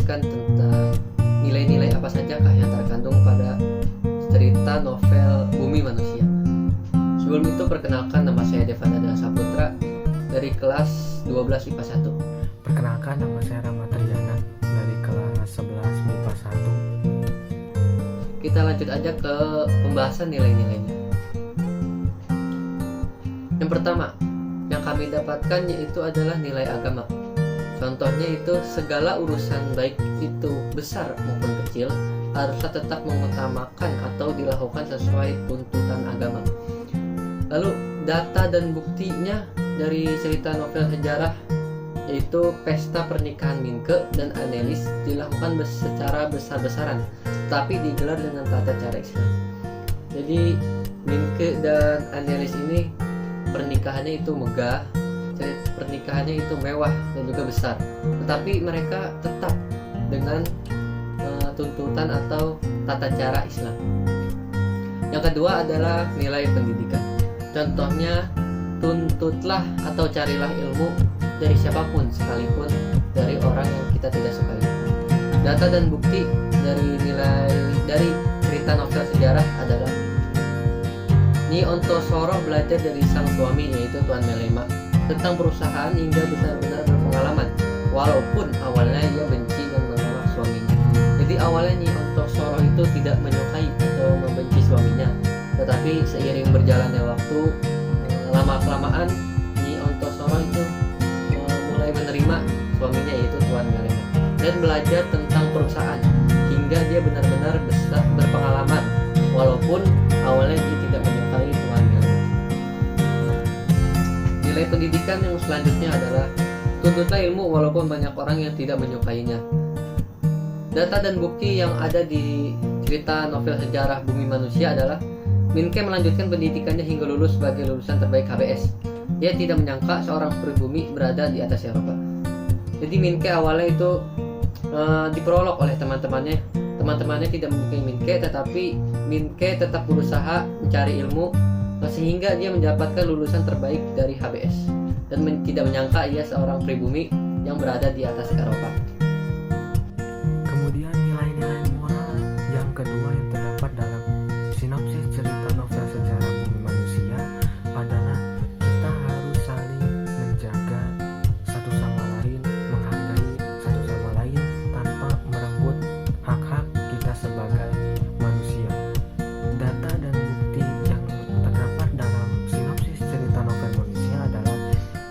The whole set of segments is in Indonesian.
menjelaskan tentang nilai-nilai apa sajakah yang terkandung pada cerita novel Bumi Manusia. Sebelum itu perkenalkan, nama saya Devanda Saputra dari kelas 12 IPA 1. Perkenalkan, nama saya Rama Triana dari kelas 11 MIPA 1. Kita lanjut aja ke pembahasan nilai-nilainya. Yang pertama yang kami dapatkan yaitu adalah nilai agama. Contohnya itu segala urusan baik itu besar maupun kecil haruslah tetap mengutamakan atau dilakukan sesuai tuntutan agama. Lalu data dan buktinya dari cerita novel sejarah yaitu pesta pernikahan Minke dan Annelies dilakukan secara besar-besaran, tapi digelar dengan tata cara Islam. Jadi Minke dan Annelies ini pernikahannya itu megah, pernikahannya itu mewah dan juga besar, tetapi mereka tetap dengan tuntutan atau tata cara Islam. Yang kedua adalah nilai pendidikan. Contohnya, tuntutlah atau carilah ilmu dari siapapun, sekalipun dari orang yang kita tidak sukai. Data dan bukti dari cerita novel sejarah adalah Nyi Ontosoro belajar dari sang suami yaitu Tuan Melema tentang perusahaan hingga benar-benar berpengalaman, walaupun awalnya ia benci dan menolak suaminya. Jadi awalnya Nyi Ontosoro itu tidak menyukai atau membenci suaminya, tetapi seiring berjalannya waktu, lama-kelamaan Nyi Ontosoro itu mulai menerima suaminya yaitu Tuan Melema dan belajar tentang perusahaan hingga dia benar-benar berpengalaman, walaupun awalnya dia tidak menyukai Tuan Melema. Nilai pendidikan yang selanjutnya adalah tuntutlah ilmu walaupun banyak orang yang tidak menyukainya. Data dan bukti yang ada di cerita novel sejarah Bumi Manusia adalah Minke melanjutkan pendidikannya hingga lulus sebagai lulusan terbaik HBS. Dia tidak menyangka seorang pribumi berada di atas Eropa. Jadi Minke awalnya itu diperolok oleh teman-temannya. Teman-temannya tidak menyukai Minke, tetapi Minke tetap berusaha mencari ilmu sehingga dia mendapatkan lulusan terbaik dari HBS dan tidak menyangka ia seorang pribumi yang berada di atas Eropa. Kemudian nilai-nilai moral yang kedua yang terdapat dalam sinopsis cerita novel sejarah Bumi Manusia adalah kita harus saling menjaga satu sama lain, menghargai satu sama lain tanpa merenggut hak-hak kita sebagai manusia. Data dan bukti yang terdapat dalam sinopsis cerita novel manusia adalah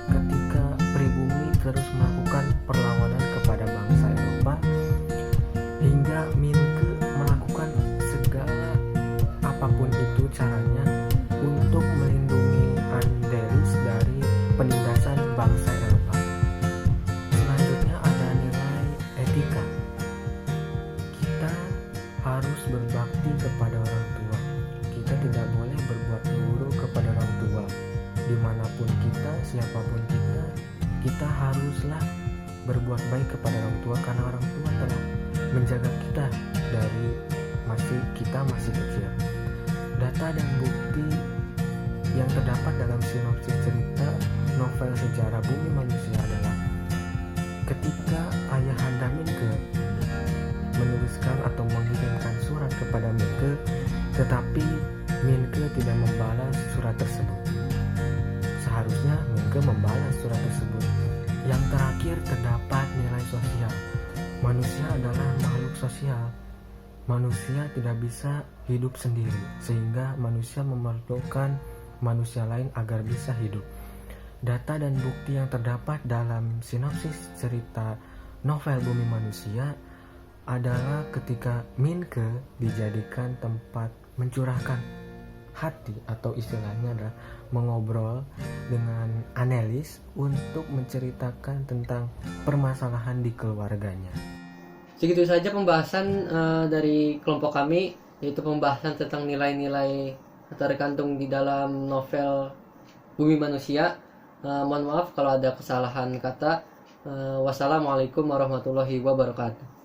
ketika pribumi terus melakukan perlawanan kepada bangsa Eropa hingga Minke melakukan segala apapun itu caranya untuk melindungi Annelies dari penindasan bangsa Eropa. Selanjutnya ada nilai etika. Kita harus berbakti kepada orang tua. Kita tidak boleh berbuat buruk kepada orang tua. Dimanapun kita, siapapun kita haruslah berbuat baik kepada orang tua karena orang tua telah menjaga kita dari kita masih kecil. Data dan bukti yang terdapat dalam sinopsis cerita novel sejarah Bumi Manusia adalah ketika ayahanda Minke menuliskan atau mengirimkan surat kepada Minke, tetapi Minke tidak membalas surat tersebut. Seharusnya Minke membalas surat tersebut. Yang terakhir terdapat nilai sosial. Manusia adalah makhluk sosial. Manusia tidak bisa hidup sendiri, sehingga manusia memerlukan manusia lain agar bisa hidup. Data dan bukti yang terdapat dalam sinopsis cerita novel Bumi Manusia adalah ketika Minke dijadikan tempat mencurahkan hati atau istilahnya adalah mengobrol dengan Annelies untuk menceritakan tentang permasalahan di keluarganya. Segitu saja pembahasan dari kelompok kami, yaitu pembahasan tentang nilai-nilai terkandung di dalam novel Bumi Manusia. Mohon maaf kalau ada kesalahan kata. Wassalamualaikum warahmatullahi wabarakatuh.